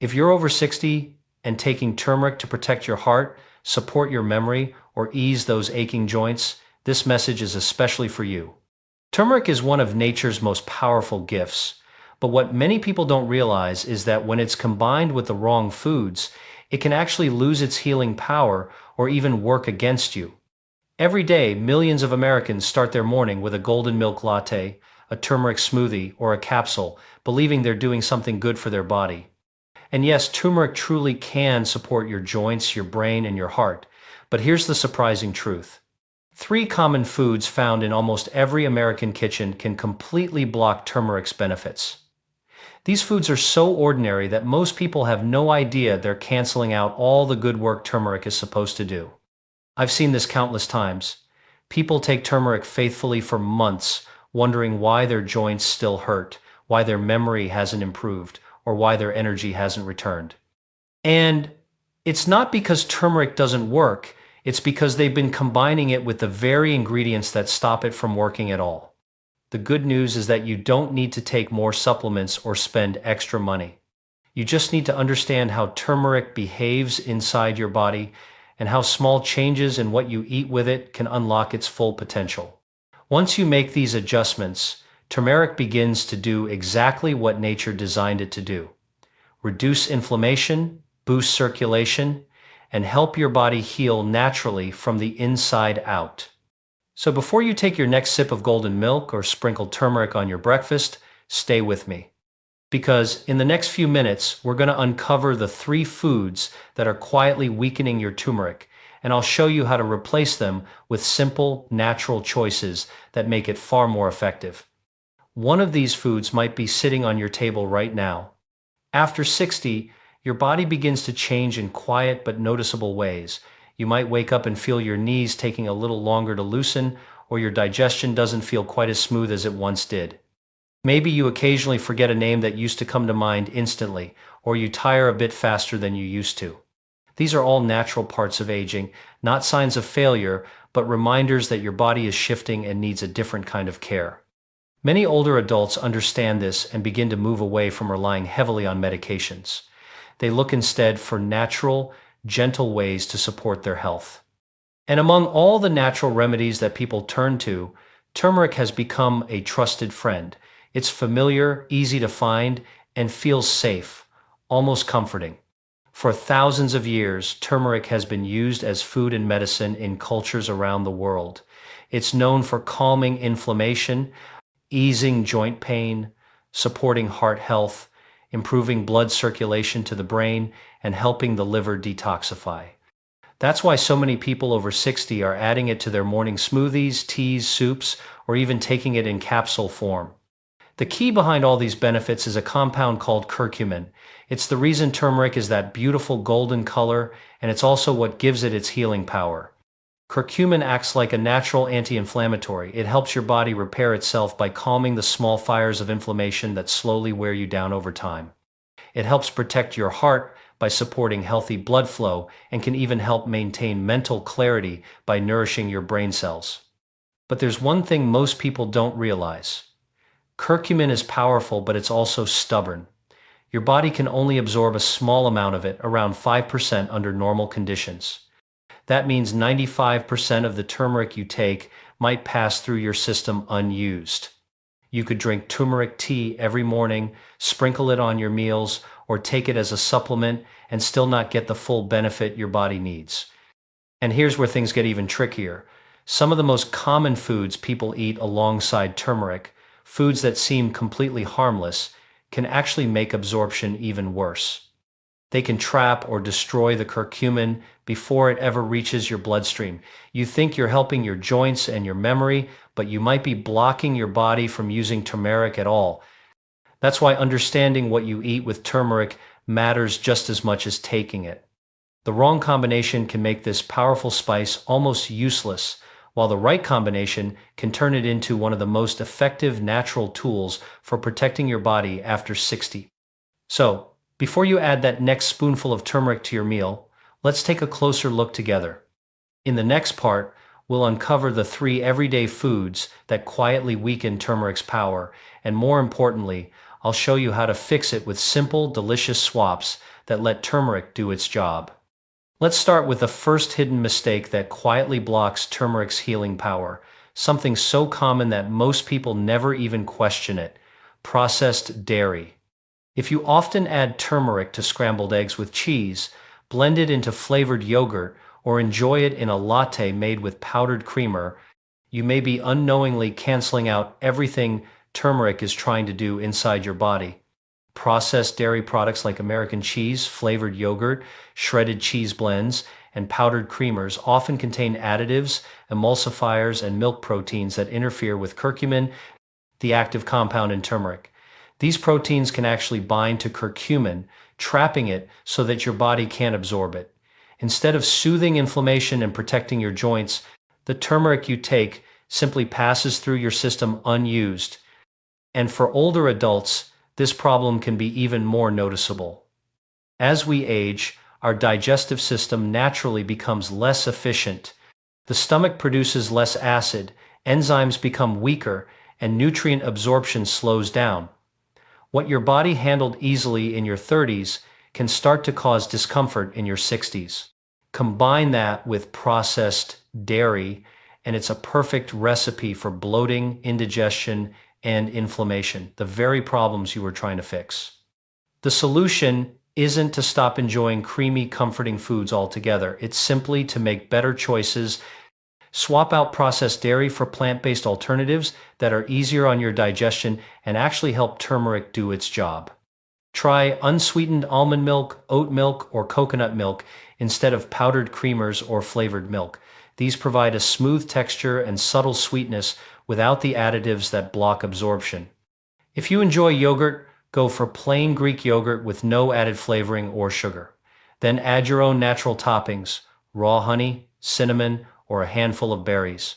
If you're over 60 and taking turmeric to protect your heart, support your memory, or ease those aching joints, this message is especially for you. Turmeric is one of nature's most powerful gifts, but what many people don't realize is that when it's combined with the wrong foods, it can actually lose its healing power or even work against you. Every day, millions of Americans start their morning with a golden milk latte, a turmeric smoothie, or a capsule, believing they're doing something good for their body. And yes, turmeric truly can support your joints, your brain, and your heart. But here's the surprising truth. Three common foods found in almost every American kitchen can completely block turmeric's benefits. These foods are so ordinary that most people have no idea they're canceling out all the good work turmeric is supposed to do. I've seen this countless times. People take turmeric faithfully for months, wondering why their joints still hurt, why their memory hasn't improved, or why their energy hasn't returned. And it's not because turmeric doesn't work, it's because they've been combining it with the very ingredients that stop it from working at all. The good news is that you don't need to take more supplements or spend extra money. You just need to understand how turmeric behaves inside your body and how small changes in what you eat with it can unlock its full potential. Once you make these adjustments, turmeric begins to do exactly what nature designed it to do: reduce inflammation, boost circulation, and help your body heal naturally from the inside out. So before you take your next sip of golden milk or sprinkle turmeric on your breakfast, stay with me. Because in the next few minutes, we're going to uncover the three foods that are quietly weakening your turmeric, and I'll show you how to replace them with simple, natural choices that make it far more effective. One of these foods might be sitting on your table right now. After 60, your body begins to change in quiet but noticeable ways. You might wake up and feel your knees taking a little longer to loosen, or your digestion doesn't feel quite as smooth as it once did. Maybe you occasionally forget a name that used to come to mind instantly, or you tire a bit faster than you used to. These are all natural parts of aging, not signs of failure, but reminders that your body is shifting and needs a different kind of care. Many older adults understand this and begin to move away from relying heavily on medications. They look instead for natural, gentle ways to support their health. And among all the natural remedies that people turn to, turmeric has become a trusted friend. It's familiar, easy to find, and feels safe, almost comforting. For thousands of years, turmeric has been used as food and medicine in cultures around the world. It's known for calming inflammation, easing joint pain, supporting heart health, improving blood circulation to the brain, and helping the liver detoxify. That's why so many people over 60 are adding it to their morning smoothies, teas, soups, or even taking it in capsule form. The key behind all these benefits is a compound called curcumin. It's the reason turmeric is that beautiful golden color, and it's also what gives it its healing power. Curcumin acts like a natural anti-inflammatory. It helps your body repair itself by calming the small fires of inflammation that slowly wear you down over time. It helps protect your heart by supporting healthy blood flow and can even help maintain mental clarity by nourishing your brain cells. But there's one thing most people don't realize. Curcumin is powerful, but it's also stubborn. Your body can only absorb a small amount of it, around 5% under normal conditions. That means 95% of the turmeric you take might pass through your system unused. You could drink turmeric tea every morning, sprinkle it on your meals, or take it as a supplement and still not get the full benefit your body needs. And here's where things get even trickier. Some of the most common foods people eat alongside turmeric, foods that seem completely harmless, can actually make absorption even worse. They can trap or destroy the curcumin before it ever reaches your bloodstream. You think you're helping your joints and your memory, but you might be blocking your body from using turmeric at all. That's why understanding what you eat with turmeric matters just as much as taking it. The wrong combination can make this powerful spice almost useless, while the right combination can turn it into one of the most effective natural tools for protecting your body after 60. So, before you add that next spoonful of turmeric to your meal, let's take a closer look together. In the next part, we'll uncover the three everyday foods that quietly weaken turmeric's power, and more importantly, I'll show you how to fix it with simple, delicious swaps that let turmeric do its job. Let's start with the first hidden mistake that quietly blocks turmeric's healing power, something so common that most people never even question it: processed dairy. If you often add turmeric to scrambled eggs with cheese, blend it into flavored yogurt, or enjoy it in a latte made with powdered creamer, you may be unknowingly canceling out everything turmeric is trying to do inside your body. Processed dairy products like American cheese, flavored yogurt, shredded cheese blends, and powdered creamers often contain additives, emulsifiers, and milk proteins that interfere with curcumin, the active compound in turmeric. These proteins can actually bind to curcumin, trapping it so that your body can't absorb it. Instead of soothing inflammation and protecting your joints, the turmeric you take simply passes through your system unused. And for older adults, this problem can be even more noticeable. As we age, our digestive system naturally becomes less efficient. The stomach produces less acid, enzymes become weaker, and nutrient absorption slows down. What your body handled easily in your 30s can start to cause discomfort in your 60s. Combine that with processed dairy, and it's a perfect recipe for bloating, indigestion, and inflammation, the very problems you were trying to fix. The solution isn't to stop enjoying creamy, comforting foods altogether. It's simply to make better choices. Swap out processed dairy for plant-based alternatives that are easier on your digestion and actually help turmeric do its job. Try unsweetened almond milk, oat milk, or coconut milk instead of powdered creamers or flavored milk. These provide a smooth texture and subtle sweetness without the additives that block absorption. If you enjoy yogurt, go for plain Greek yogurt with no added flavoring or sugar. Then add your own natural toppings: raw honey, cinnamon, or a handful of berries.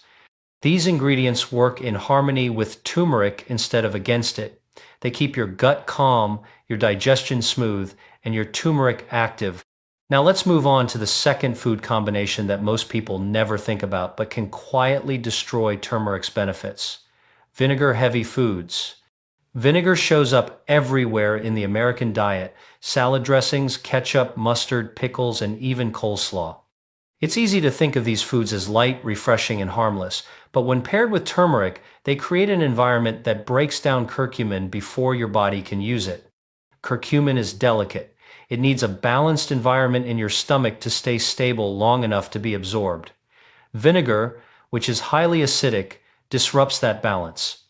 These ingredients work in harmony with turmeric instead of against it. They keep your gut calm, your digestion smooth, and your turmeric active. Now let's move on to the second food combination that most people never think about but can quietly destroy turmeric's benefits: vinegar-heavy foods. Vinegar shows up everywhere in the American diet: salad dressings, ketchup, mustard, pickles, and even coleslaw. It's easy to think of these foods as light, refreshing, and harmless, but when paired with turmeric, they create an environment that breaks down curcumin before your body can use it. Curcumin is delicate. It needs a balanced environment in your stomach to stay stable long enough to be absorbed. Vinegar, which is highly acidic, disrupts that balance.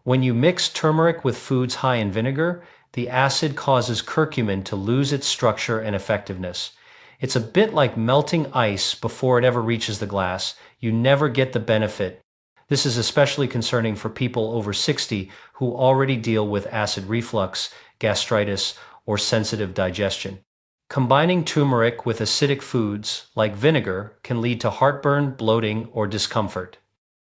When you mix turmeric with foods high in vinegar, the acid causes curcumin to lose its structure and effectiveness. It's a bit like melting ice before it ever reaches the glass. You never get the benefit. This is especially concerning for people over 60 who already deal with acid reflux, gastritis, or sensitive digestion. Combining turmeric with acidic foods, like vinegar, can lead to heartburn, bloating, or discomfort.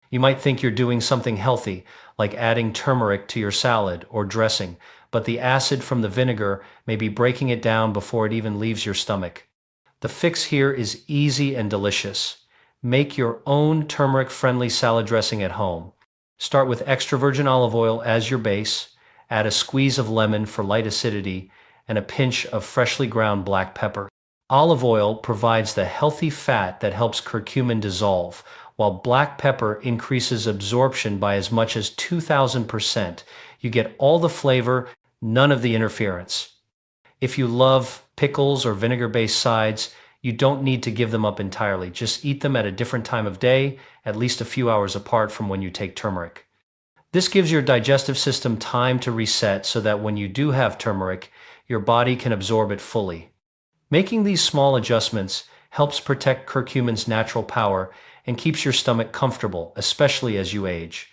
You might think you're doing something healthy, like adding turmeric to your salad or dressing, but the acid from the vinegar may be breaking it down before it even leaves your stomach. The fix here is easy and delicious. Make your own turmeric-friendly salad dressing at home. Start with extra virgin olive oil as your base, add a squeeze of lemon for light acidity, and a pinch of freshly ground black pepper. Olive oil provides the healthy fat that helps curcumin dissolve, while black pepper increases absorption by as much as 2,000%. You get all the flavor, none of the interference. If you love pickles or vinegar-based sides, you don't need to give them up entirely. Just eat them at a different time of day, at least a few hours apart from when you take turmeric. This gives your digestive system time to reset so that when you do have turmeric, your body can absorb it fully. Making these small adjustments helps protect curcumin's natural power and keeps your stomach comfortable, especially as you age.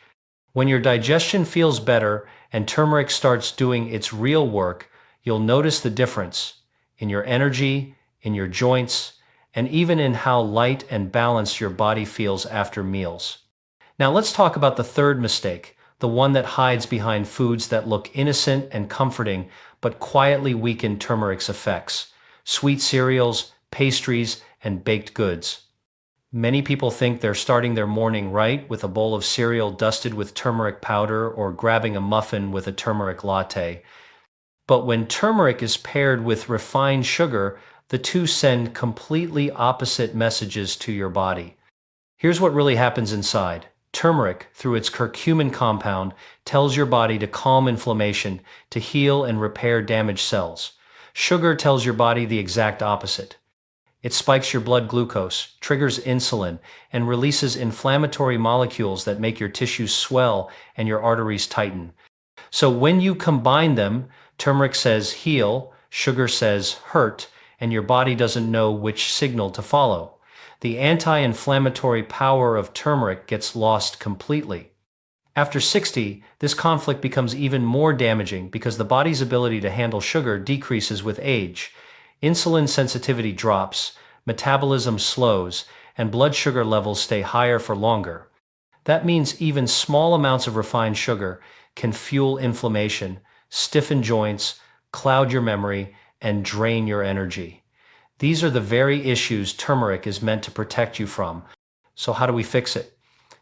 When your digestion feels better and turmeric starts doing its real work, you'll notice the difference in your energy, in your joints, and even in how light and balanced your body feels after meals. Now let's talk about the third mistake, the one that hides behind foods that look innocent and comforting but quietly weaken turmeric's effects: sweet cereals, pastries, and baked goods. Many people think they're starting their morning right with a bowl of cereal dusted with turmeric powder or grabbing a muffin with a turmeric latte. But when turmeric is paired with refined sugar, the two send completely opposite messages to your body. Here's what really happens inside. Turmeric, through its curcumin compound, tells your body to calm inflammation, to heal and repair damaged cells. Sugar tells your body the exact opposite. It spikes your blood glucose, triggers insulin, and releases inflammatory molecules that make your tissues swell and your arteries tighten. So when you combine them, turmeric says heal, sugar says hurt, and your body doesn't know which signal to follow. The anti-inflammatory power of turmeric gets lost completely. After 60, this conflict becomes even more damaging because the body's ability to handle sugar decreases with age. Insulin sensitivity drops, metabolism slows, and blood sugar levels stay higher for longer. That means even small amounts of refined sugar can fuel inflammation, stiffen joints, cloud your memory, and drain your energy. These are the very issues turmeric is meant to protect you from. So how do we fix it?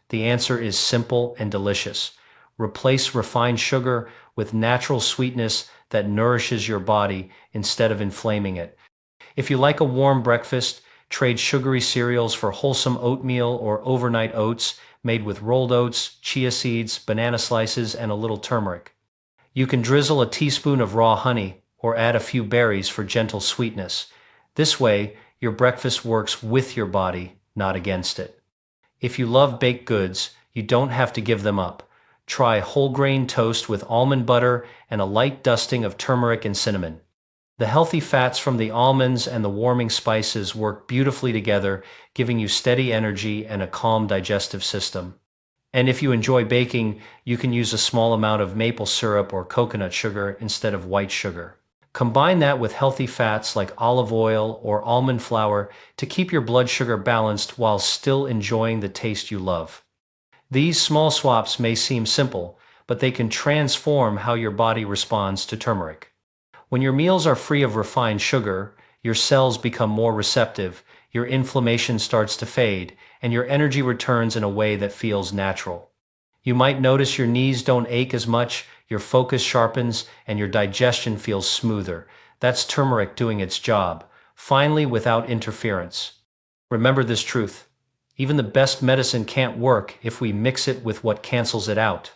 The answer is simple and delicious. Replace refined sugar with natural sweetness that nourishes your body instead of inflaming it. If you like a warm breakfast, trade sugary cereals for wholesome oatmeal or overnight oats made with rolled oats, chia seeds, banana slices, and a little turmeric. You can drizzle a teaspoon of raw honey or add a few berries for gentle sweetness. This way, your breakfast works with your body, not against it. If you love baked goods, you don't have to give them up. Try whole grain toast with almond butter and a light dusting of turmeric and cinnamon. The healthy fats from the almonds and the warming spices work beautifully together, giving you steady energy and a calm digestive system. And if you enjoy baking, you can use a small amount of maple syrup or coconut sugar instead of white sugar. Combine that with healthy fats like olive oil or almond flour to keep your blood sugar balanced while still enjoying the taste you love. These small swaps may seem simple, but they can transform how your body responds to turmeric. When your meals are free of refined sugar, your cells become more receptive, your inflammation starts to fade, and your energy returns in a way that feels natural. You might notice your knees don't ache as much, your focus sharpens, and your digestion feels smoother. That's turmeric doing its job, finally without interference. Remember this truth. Even the best medicine can't work if we mix it with what cancels it out.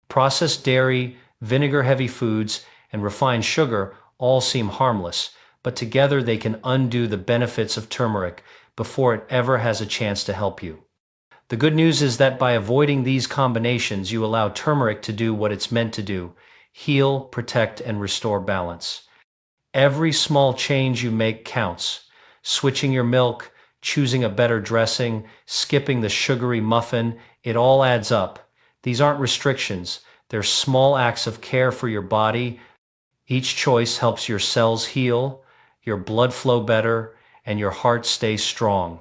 Processed dairy, vinegar-heavy foods, and refined sugar all seem harmless, but together they can undo the benefits of turmeric before it ever has a chance to help you. The good news is that by avoiding these combinations, you allow turmeric to do what it's meant to do: heal, protect, and restore balance. Every small change you make counts. Switching your milk, choosing a better dressing, skipping the sugary muffin, it all adds up. These aren't restrictions, they're small acts of care for your body. Each choice helps your cells heal, your blood flow better, and your heart stay strong.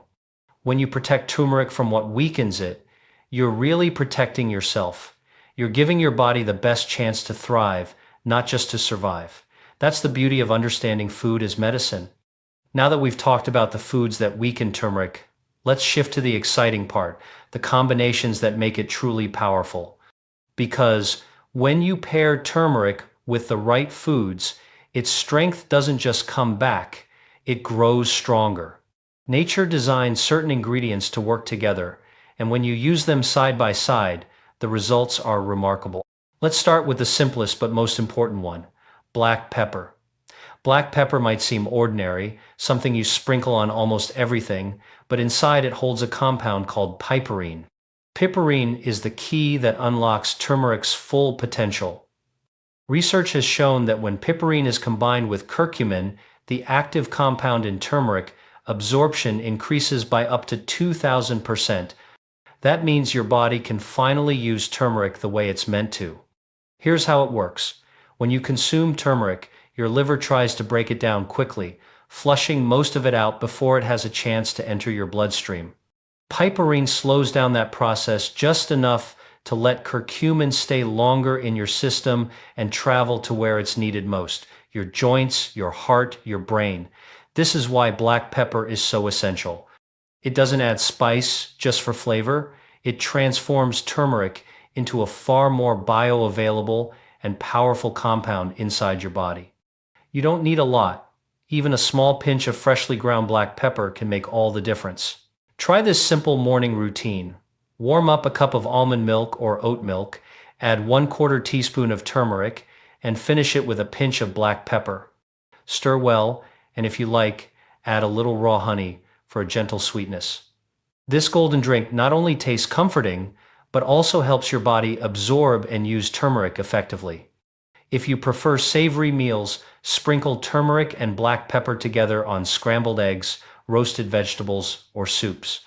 When you protect turmeric from what weakens it, you're really protecting yourself. You're giving your body the best chance to thrive, not just to survive. That's the beauty of understanding food as medicine. Now that we've talked about the foods that weaken turmeric, let's shift to the exciting part, the combinations that make it truly powerful. Because when you pair turmeric with the right foods, its strength doesn't just come back, it grows stronger. Nature designed certain ingredients to work together, and when you use them side by side, the results are remarkable. Let's start with the simplest but most important one: black pepper. Black pepper might seem ordinary, something you sprinkle on almost everything, but inside it holds a compound called piperine. Piperine is the key that unlocks turmeric's full potential. Research has shown that when piperine is combined with curcumin, the active compound in turmeric, absorption increases by up to 2,000%. That means your body can finally use turmeric the way it's meant to. Here's how it works. When you consume turmeric, your liver tries to break it down quickly, flushing most of it out before it has a chance to enter your bloodstream. Piperine slows down that process just enough to let curcumin stay longer in your system and travel to where it's needed most: your joints, your heart, your brain. This is why black pepper is so essential. It doesn't add spice just for flavor. It transforms turmeric into a far more bioavailable and powerful compound inside your body. You don't need a lot. Even a small pinch of freshly ground black pepper can make all the difference. Try this simple morning routine. Warm up a cup of almond milk or oat milk, add 1/4 teaspoon of turmeric, and finish it with a pinch of black pepper. Stir well, and if you like, add a little raw honey for a gentle sweetness. This golden drink not only tastes comforting, but also helps your body absorb and use turmeric effectively. If you prefer savory meals, sprinkle turmeric and black pepper together on scrambled eggs, roasted vegetables, or soups.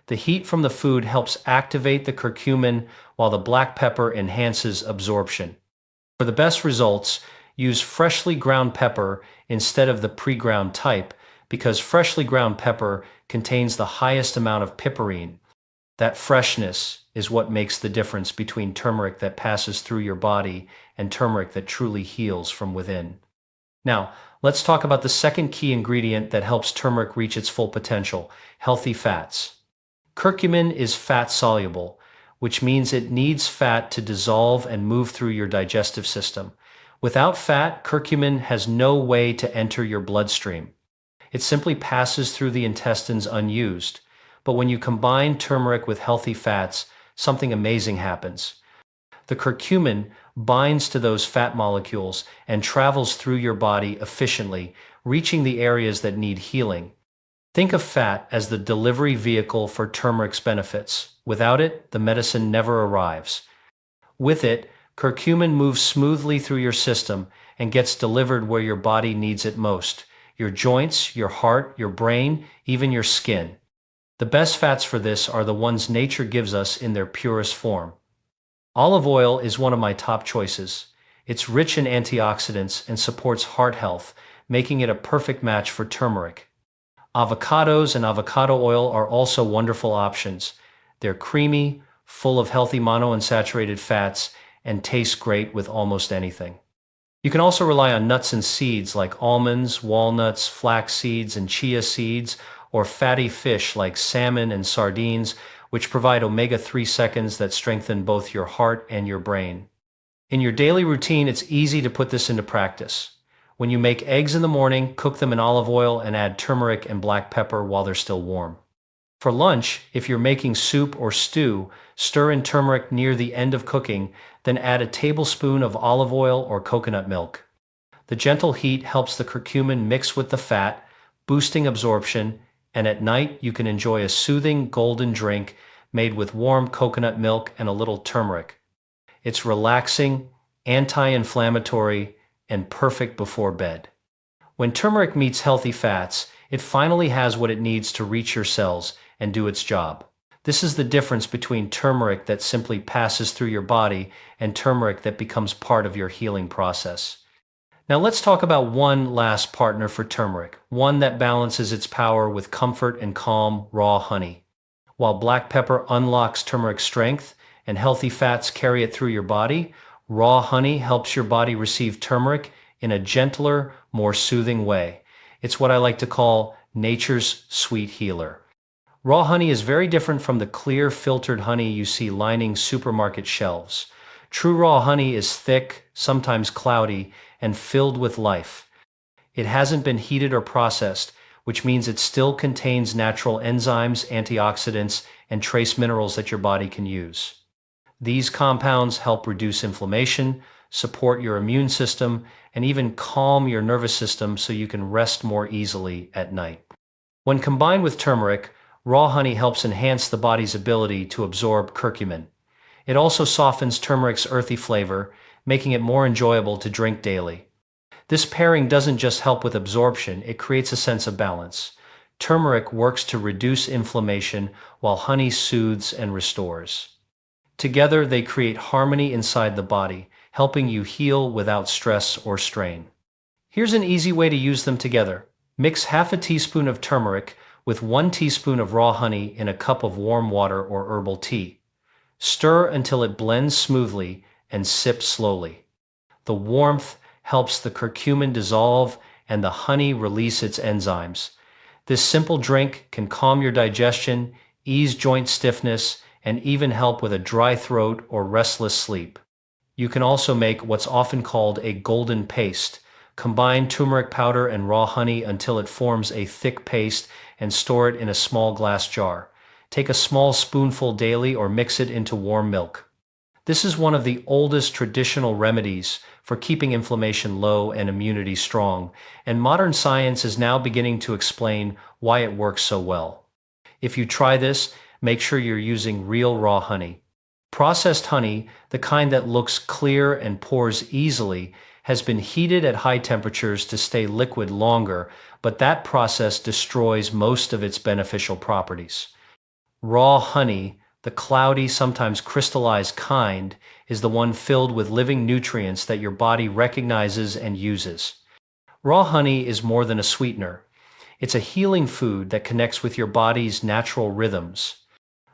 The heat from the food helps activate the curcumin while the black pepper enhances absorption. For the best results, use freshly ground pepper instead of the pre-ground type because freshly ground pepper contains the highest amount of piperine. That freshness is what makes the difference between turmeric that passes through your body and turmeric that truly heals from within. Now, let's talk about the second key ingredient that helps turmeric reach its full potential: healthy fats. Curcumin is fat-soluble, which means it needs fat to dissolve and move through your digestive system. Without fat, curcumin has no way to enter your bloodstream. It simply passes through the intestines unused. But when you combine turmeric with healthy fats, something amazing happens. The curcumin binds to those fat molecules and travels through your body efficiently, reaching the areas that need healing. Think of fat as the delivery vehicle for turmeric's benefits. Without it, the medicine never arrives. With it, curcumin moves smoothly through your system and gets delivered where your body needs it most: your joints, your heart, your brain, even your skin. The best fats for this are the ones nature gives us in their purest form. Olive oil is one of my top choices. It's rich in antioxidants and supports heart health, making it a perfect match for turmeric. Avocados and avocado oil are also wonderful options. They're creamy, full of healthy monounsaturated fats, and taste great with almost anything. You can also rely on nuts and seeds like almonds, walnuts, flax seeds, and chia seeds, or fatty fish like salmon and sardines, which provide omega-3 seconds that strengthen both your heart and your brain. In your daily routine, it's easy to put this into practice. When you make eggs in the morning, cook them in olive oil and add turmeric and black pepper while they're still warm. For lunch, if you're making soup or stew, stir in turmeric near the end of cooking, then add a tablespoon of olive oil or coconut milk. The gentle heat helps the curcumin mix with the fat, boosting absorption, and at night you can enjoy a soothing golden drink made with warm coconut milk and a little turmeric. It's relaxing, anti-inflammatory, and perfect before bed. When turmeric meets healthy fats, it finally has what it needs to reach your cells and do its job. This is the difference between turmeric that simply passes through your body and turmeric that becomes part of your healing process. Now let's talk about one last partner for turmeric, one that balances its power with comfort and calm, raw honey. While black pepper unlocks turmeric's strength and healthy fats carry it through your body, raw honey helps your body receive turmeric in a gentler, more soothing way. It's what I like to call nature's sweet healer. Raw honey is very different from the clear, filtered honey you see lining supermarket shelves. True raw honey is thick, sometimes cloudy, and filled with life. It hasn't been heated or processed, which means it still contains natural enzymes, antioxidants, and trace minerals that your body can use. These compounds help reduce inflammation, support your immune system, and even calm your nervous system so you can rest more easily at night. When combined with turmeric, raw honey helps enhance the body's ability to absorb curcumin. It also softens turmeric's earthy flavor, making it more enjoyable to drink daily. This pairing doesn't just help with absorption, it creates a sense of balance. Turmeric works to reduce inflammation while honey soothes and restores. Together, they create harmony inside the body, helping you heal without stress or strain. Here's an easy way to use them together. Mix half a teaspoon of turmeric with 1 teaspoon of raw honey in a cup of warm water or herbal tea. Stir until it blends smoothly and sip slowly. The warmth helps the curcumin dissolve and the honey release its enzymes. This simple drink can calm your digestion, ease joint stiffness, and even help with a dry throat or restless sleep. You can also make what's often called a golden paste. Combine turmeric powder and raw honey until it forms a thick paste and store it in a small glass jar. Take a small spoonful daily or mix it into warm milk. This is one of the oldest traditional remedies for keeping inflammation low and immunity strong, and modern science is now beginning to explain why it works so well. If you try this, make sure you're using real raw honey. Processed honey, the kind that looks clear and pours easily, has been heated at high temperatures to stay liquid longer, but that process destroys most of its beneficial properties. Raw honey, the cloudy, sometimes crystallized kind, is the one filled with living nutrients that your body recognizes and uses. Raw honey is more than a sweetener. It's a healing food that connects with your body's natural rhythms.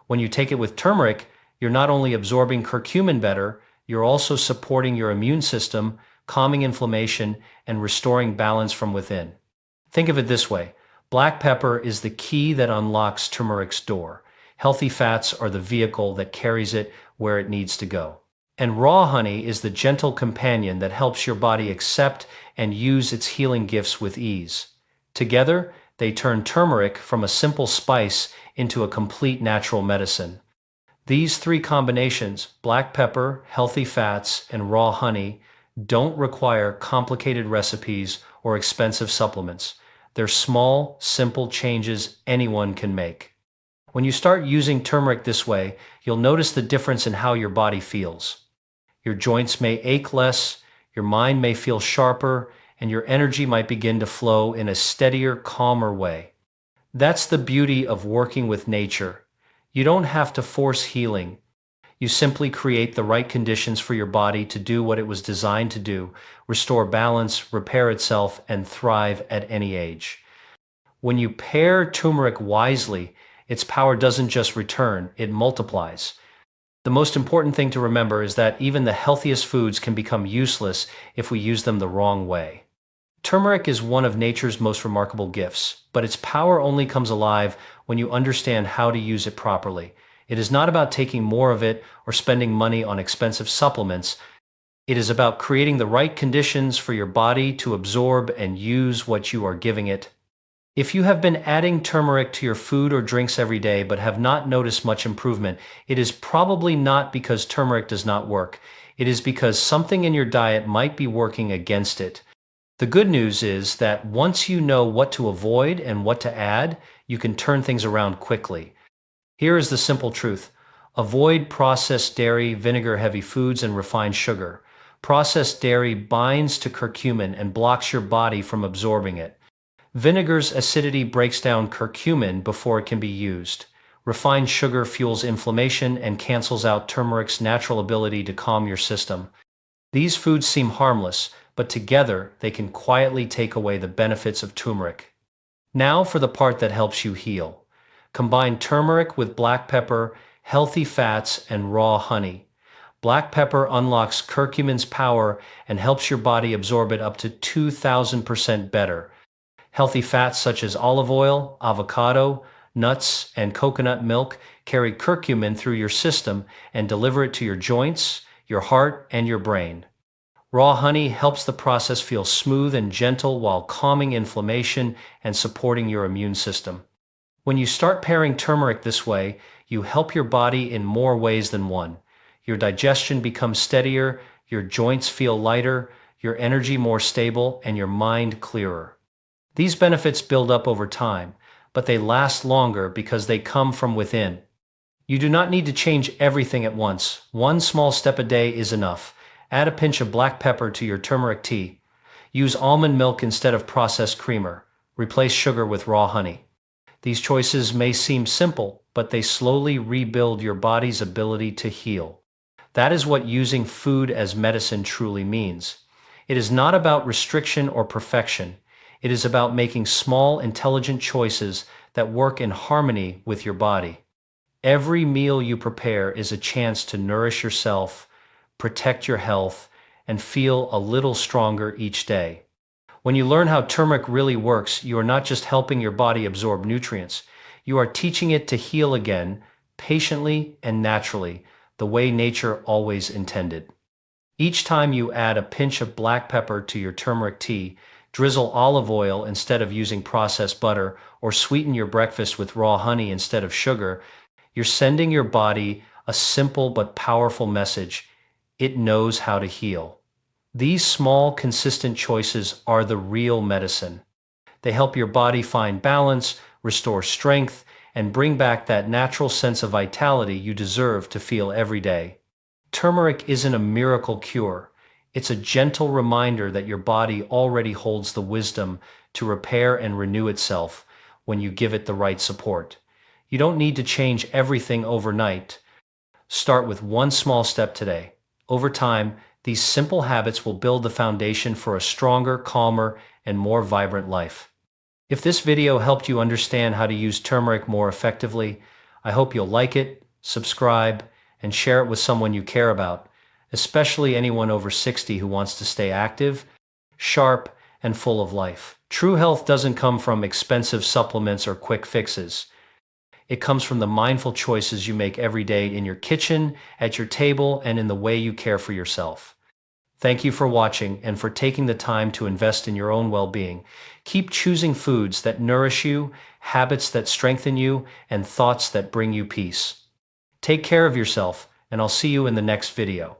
When you take it with turmeric, you're not only absorbing curcumin better, you're also supporting your immune system, calming inflammation, and restoring balance from within. Think of it this way: black pepper is the key that unlocks turmeric's door. Healthy fats are the vehicle that carries it where it needs to go. And raw honey is the gentle companion that helps your body accept and use its healing gifts with ease. Together, they turn turmeric from a simple spice into a complete natural medicine. These three combinations, black pepper, healthy fats, and raw honey, don't require complicated recipes or expensive supplements. They're small, simple changes anyone can make. When you start using turmeric this way, you'll notice the difference in how your body feels. Your joints may ache less, your mind may feel sharper, and your energy might begin to flow in a steadier, calmer way. That's the beauty of working with nature. You don't have to force healing. You simply create the right conditions for your body to do what it was designed to do: restore balance, repair itself, and thrive at any age. When you pair turmeric wisely, its power doesn't just return, it multiplies. The most important thing to remember is that even the healthiest foods can become useless if we use them the wrong way. Turmeric is one of nature's most remarkable gifts, but its power only comes alive when you understand how to use it properly. It is not about taking more of it or spending money on expensive supplements. It is about creating the right conditions for your body to absorb and use what you are giving it. If you have been adding turmeric to your food or drinks every day but have not noticed much improvement, it is probably not because turmeric does not work. It is because something in your diet might be working against it. The good news is that once you know what to avoid and what to add, you can turn things around quickly. Here is the simple truth: avoid processed dairy, vinegar-heavy foods, and refined sugar. Processed dairy binds to curcumin and blocks your body from absorbing it. Vinegar's acidity breaks down curcumin before it can be used. Refined sugar fuels inflammation and cancels out turmeric's natural ability to calm your system. These foods seem harmless, but together they can quietly take away the benefits of turmeric. Now for the part that helps you heal. Combine turmeric with black pepper, healthy fats, and raw honey. Black pepper unlocks curcumin's power and helps your body absorb it up to 2,000% better. Healthy fats such as olive oil, avocado, nuts, and coconut milk carry curcumin through your system and deliver it to your joints, your heart, and your brain. Raw honey helps the process feel smooth and gentle while calming inflammation and supporting your immune system. When you start pairing turmeric this way, you help your body in more ways than one. Your digestion becomes steadier, your joints feel lighter, your energy more stable, and your mind clearer. These benefits build up over time, but they last longer because they come from within. You do not need to change everything at once. One small step a day is enough. Add a pinch of black pepper to your turmeric tea. Use almond milk instead of processed creamer. Replace sugar with raw honey. These choices may seem simple, but they slowly rebuild your body's ability to heal. That is what using food as medicine truly means. It is not about restriction or perfection. It is about making small, intelligent choices that work in harmony with your body. Every meal you prepare is a chance to nourish yourself, protect your health, and feel a little stronger each day. When you learn how turmeric really works, you are not just helping your body absorb nutrients, you are teaching it to heal again, patiently and naturally, the way nature always intended. Each time you add a pinch of black pepper to your turmeric tea, drizzle olive oil instead of using processed butter, or sweeten your breakfast with raw honey instead of sugar, you're sending your body a simple but powerful message. It knows how to heal. These small, consistent choices are the real medicine. They help your body find balance, restore strength, and bring back that natural sense of vitality you deserve to feel every day. Turmeric isn't a miracle cure. It's a gentle reminder that your body already holds the wisdom to repair and renew itself when you give it the right support. You don't need to change everything overnight. Start with one small step today. Over time, these simple habits will build the foundation for a stronger, calmer, and more vibrant life. If this video helped you understand how to use turmeric more effectively, I hope you'll like it, subscribe, and share it with someone you care about, especially anyone over 60 who wants to stay active, sharp, and full of life. True health doesn't come from expensive supplements or quick fixes. It comes from the mindful choices you make every day in your kitchen, at your table, and in the way you care for yourself. Thank you for watching and for taking the time to invest in your own well-being. Keep choosing foods that nourish you, habits that strengthen you, and thoughts that bring you peace. Take care of yourself, and I'll see you in the next video.